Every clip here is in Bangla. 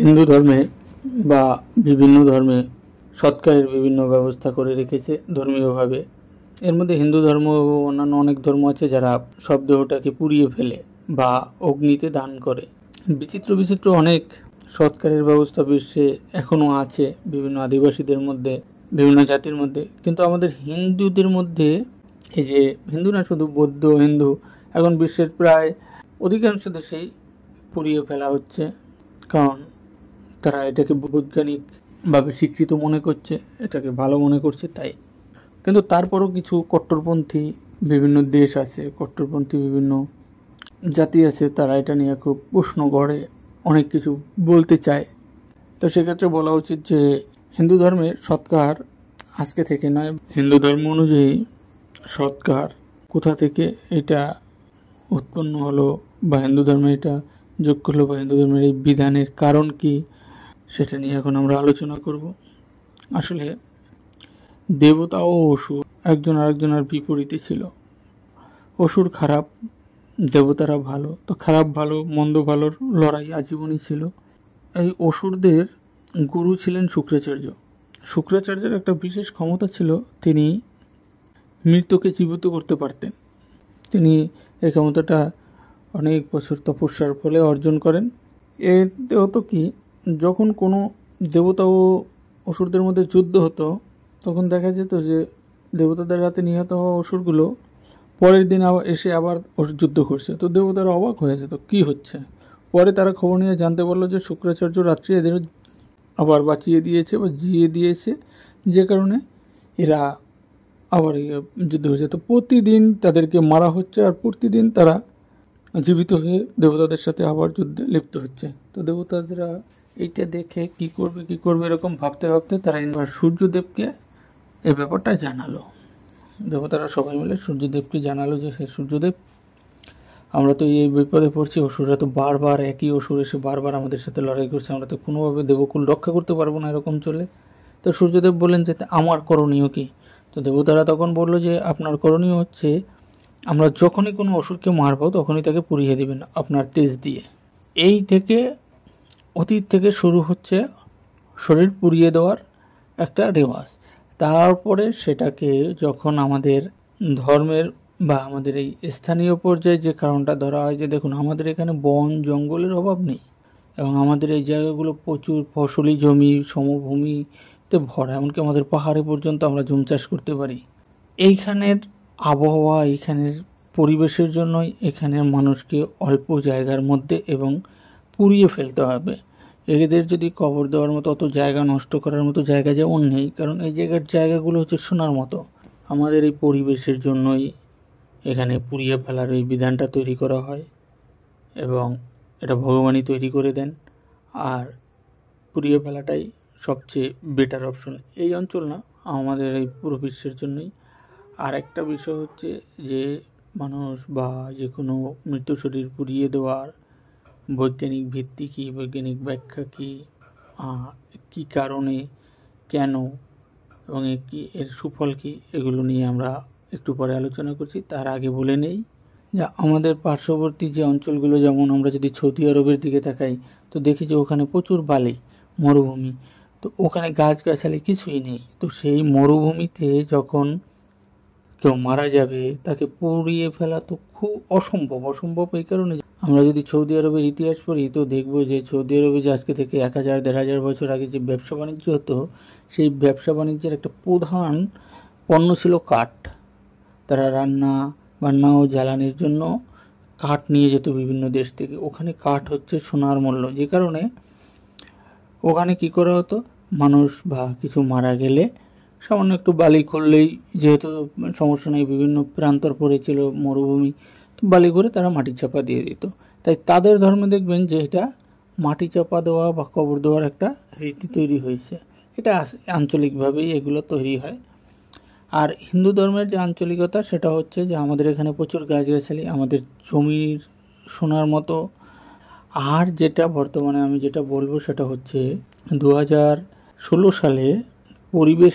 হিন্দু ধর্মে বা বিভিন্ন ধর্মে সৎকারের বিভিন্ন ব্যবস্থা করে রেখেছে ধর্মীয়ভাবে। এর মধ্যে হিন্দু ধর্ম ও অন্যান্য অনেক ধর্ম আছে যারা শবদেহটাকে পুড়িয়ে ফেলে বা অগ্নিতে দান করে। বিচিত্র বিচিত্র অনেক সৎকারের ব্যবস্থা বিশ্বে এখনও আছে বিভিন্ন আদিবাসীদের মধ্যে, বিভিন্ন জাতির মধ্যে। কিন্তু আমাদের হিন্দুদের মধ্যে এই যে হিন্দু না, শুধু বৌদ্ধ হিন্দু, এখন বিশ্বের প্রায় অধিকাংশ দেশেই পুড়িয়ে ফেলা হচ্ছে, কারণ তারা এটাকে বৈজ্ঞানিকভাবে স্বীকৃত মনে করছে, এটাকে ভালো মনে করছে তাই। কিন্তু তারপরও কিছু কট্টরপন্থী বিভিন্ন দেশ আছে, কট্টরপন্থী বিভিন্ন জাতি আছে, তারা এটা নিয়ে খুব প্রশ্ন করে, অনেক কিছু বলতে চায়। তো সেক্ষেত্রে বলা উচিত যে হিন্দু ধর্মের সৎকার আজকে থেকে নয়। হিন্দু ধর্ম অনুযায়ী সৎকার কোথা থেকে এটা উৎপন্ন হলো বা হিন্দু ধর্মে এটা যোগ করলো বা হিন্দু ধর্মের এই বিধানের কারণ কি, সেটা নিয়ে এখন আমরা আলোচনা করব। আসলে দেবতা ও অসুর একজন আরেকজনের বিপরীতে ছিল। অসুর খারাপ, দেবতারা ভালো। তো খারাপ ভালো, মন্দ ভালোর লড়াই আজীবনই ছিল। এই অসুরদের গুরু ছিলেন শুক্রাচার্য। শুক্রাচার্যের একটা বিশেষ ক্ষমতা ছিল, তিনি মৃতকে জীবিত করতে পারতেন। তিনি এই ক্ষমতাটা অনেক বছর তপস্যার ফলে অর্জন করেন। এতে হতো কি, যখন কোনো দেবতা ও অসুরদের মধ্যে যুদ্ধ হতো, তখন দেখা যেত যে দেবতাদের হাতে নিহত হওয়া অসুরগুলো পরের দিন এসে আবার যুদ্ধ করছে। তো দেবতারা অবাক হয়ে যেত, কী হচ্ছে। পরে তারা খবর নিয়ে জানতে পারলো যে শুক্রাচার্য রাত্রি এদের আবার বাঁচিয়ে দিয়েছে বা জিয়ে দিয়েছে, যে কারণে এরা আবার যুদ্ধ হয়েছে। তো প্রতিদিন তাদেরকে মারা হচ্ছে আর প্রতিদিন তারা জীবিত হয়ে দেবতাদের সাথে আবার যুদ্ধে লিপ্ত হচ্ছে। তো দেবতাদেরা এইটা দেখে কি করবে এরকম ভাবতে ভাবতে তারা এবার সূর্যদেবকে এই ব্যাপারটা জানালো। দেবতারা সবাই মিলে সূর্যদেবকে জানালো যে হে সূর্যদেব, আমরা তো এই বিপদে পড়ছি, অসুররা তো বারবার একই অসুর এসে বারবার আমাদের সাথে লড়াই করছে, আমরা তো কোনোভাবে দেবকুল রক্ষা করতে পারবো না এরকম চলে। তো সূর্যদেব বললেন যে আমার করণীয় কি। তো দেবতারা তখন বললো যে আপনার করণীয় হচ্ছে, আমরা যখনই কোনো অসুরকে মারবো তখনই তাকে পুড়িয়ে দেবেন আপনার তেজ দিয়ে। এই থেকে অতীত থেকে শুরু হচ্ছে শরীর পুড়িয়ে দেওয়ার একটা রেওয়াজ। তারপরে সেটাকে যখন আমাদের ধর্মের বা আমাদের এই স্থানীয় পর্যায়ে যে কারণটা ধরা হয় যে দেখুন, আমাদের এখানে বন জঙ্গলের অভাব নেই এবং আমাদের এই জায়গাগুলো প্রচুর ফসলি জমি সমভূমিতে ভরা, এমনকি আমাদের পাহাড়ে পর্যন্ত আমরা জুম চাষ করতে পারি। এইখানের আবহাওয়া, এইখানের পরিবেশের জন্যই এখানের মানুষকে অল্প জায়গার মধ্যে এবং পুড়িয়ে ফেলতে হবে। এদের যদি কবর দেওয়ার মতো অত জায়গা নষ্ট করার মতো জায়গা যেমন নেই, কারণ এই জায়গাগুলো হচ্ছে সোনার মতো। আমাদের এই পরিবেশের জন্যই এখানে পুড়িয়ে ফেলার এই বিধানটা তৈরি করা হয় এবং এটা ভগবানই তৈরি করে দেন। আর পুড়িয়ে ফেলাটাই সবচেয়ে বেটার অপশন এই অঞ্চল না, আমাদের এই পুরো বিশ্বের জন্যই। আর একটা বিষয় হচ্ছে যে মানুষ বা যে কোনো মৃত শরীর পুড়িয়ে দেওয়ার বৈজ্ঞানিক ভিত্তি কী, বৈজ্ঞানিক ব্যাখ্যা কী, কী কারণে, কেন এবং এর সুফল কী, এগুলো নিয়ে আমরা একটু পরে আলোচনা করছি। তার আগে বলে নেই যে আমাদের পার্শ্ববর্তী যে অঞ্চলগুলো, যেমন আমরা যদি সৌদি আরবের দিকে তাকাই তো দেখি যে ওখানে প্রচুর বালি, মরুভূমি, তো ওখানে গাছগাছালি কিছুই নেই। তো সেই মরুভূমিতে যখন কেউ মারা যাবে তাকে পুড়িয়ে ফেলা তো খুব অসম্ভব। এই কারণে আমরা যদি সৌদি আরবের ইতিহাস পড়ি তো দেখব যে সৌদি আরবে যে আজকে থেকে 1000-1500 বছর আগে যে ব্যবসা বাণিজ্য হতো, সেই ব্যবসা বাণিজ্যের একটা প্রধান পণ্য ছিল কাঠ। তারা বান্না ও জ্বালানির জন্য কাঠ নিয়ে যেত বিভিন্ন দেশ থেকে। ওখানে কাঠ হচ্ছে সোনার মূল্য, যে কারণে ওখানে কি করা হতো, মানুষ বা কিছু মারা গেলে সামান্য একটু বালি করলেই, যেহেতু সমস্যা নেই, বিভিন্ন প্রান্তর পড়েছিল মরুভূমি, তো বালি করে তারা মাটি চাপা দিয়ে দিত। তাই তাদের ধর্মে দেখবেন যে এটা মাটি চাপা দেওয়া বা কবর দেওয়ার একটা রীতি তৈরি হয়েছে। এটা আঞ্চলিকভাবেই এগুলো তৈরি হয়। আর হিন্দু ধর্মের যে আঞ্চলিকতা সেটা হচ্ছে যে আমাদের এখানে প্রচুর গাছগাছালি, আমাদের জমির সোনার মতো। আর যেটা বর্তমানে আমি যেটা বলবো সেটা হচ্ছে 2016 সালে পরিবেশ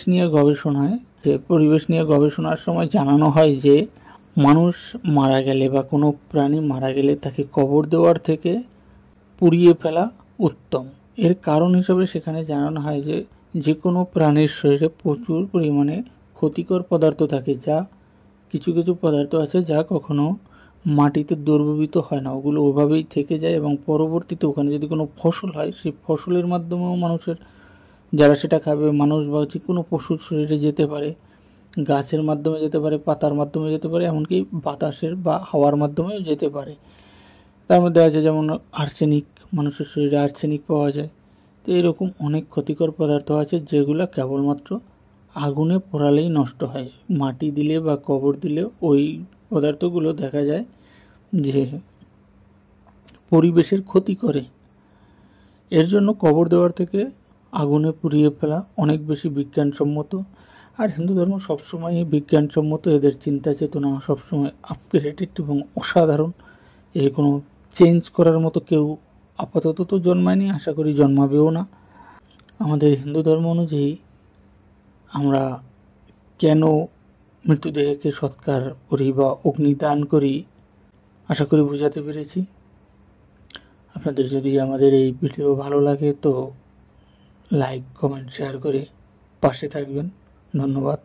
নিয়ে গবেষণার সময় জানানো হয় যে মানুষ মারা গেলে বা কোনো প্রাণী মারা গেলে তাকে কবর দেওয়ার থেকে পুড়িয়ে ফেলা উত্তম। এর কারণ হিসেবে সেখানে জানানো হয় যে যে কোনো প্রাণীর শরীরে প্রচুর পরিমাণে ক্ষতিকর পদার্থ থাকে, যা কিছু কিছু পদার্থ আছে যা কখনো মাটিতে দ্রবীভূত হয় না, ওগুলো ওভাবেই থেকে যায় এবং পরবর্তীতে ওখানে যদি কোনো ফসল হয় সেই ফসলের মাধ্যমেও মানুষের, যারা সেটা খাবে, মানুষ বা যে কোনো পশুর শরীরে যেতে পারে, গাছের মাধ্যমে যেতে পারে, পাতার মাধ্যমে যেতে পারে, এমনকি বাতাসের বা হাওয়ার মাধ্যমেও যেতে পারে। তার মধ্যে আছে যেমন আর্সেনিক, মানুষের শরীরে আর্সেনিক পাওয়া যায়। তো এরকম অনেক ক্ষতিকর পদার্থ আছে যেগুলো কেবলমাত্র আগুনে পোড়ালেই নষ্ট হয়। মাটি দিলে বা কবর দিলে ওই পদার্থগুলো দেখা যায় যে পরিবেশের ক্ষতি করে। এর জন্য কবর দেওয়ার থেকে আগুনে পুড়িয়ে ফেলা অনেক বেশি বিজ্ঞানসম্মত। আর হিন্দু ধর্ম সবসময় বিজ্ঞানসম্মত, এদের চিন্তা চেতনা সবসময় আপগ্রেডেড এবং অসাধারণ। এর কোনো চেঞ্জ করার মতো কেউ আপাতত তো জন্মায়নি, আশা করি জন্মাবেও না। আমাদের হিন্দু ধর্ম অনুযায়ী আমরা কেন মৃতদেহকে সৎকার করি বা অগ্নিদান করি, আশা করি বোঝাতে পেরেছি। আপনাদের যদি আমাদের এই ভিডিও ভালো লাগে তো লাইক, কমেন্ট, শেয়ার করে পাশে থাকবেন। ধন্যবাদ।